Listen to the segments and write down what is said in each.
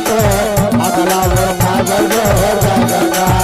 तो अगला वर्षा बरगो जगन्नाथ।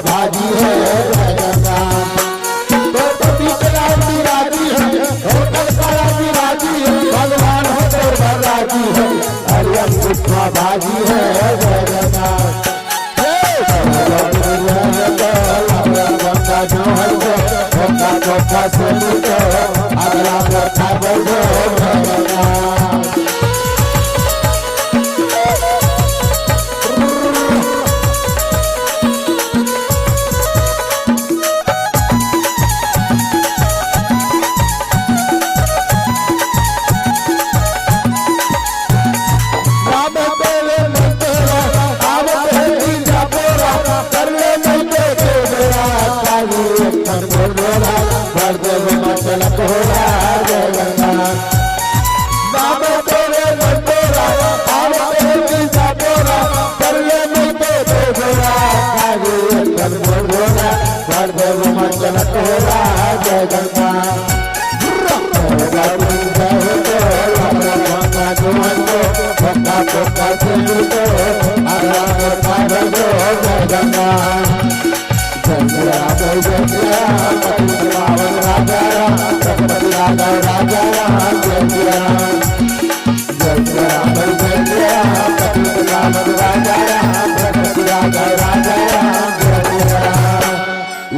भाजी है जगन्नाथ तो पति के नाम की राजी है होटल का राजी है भगवान हो तो राजी है हरियम गुप्ता भाजी है जगन्नाथ। चौथा से अगला वर्षा बरगो जगन्नाथ।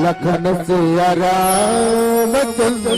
लखन से राम चंद्र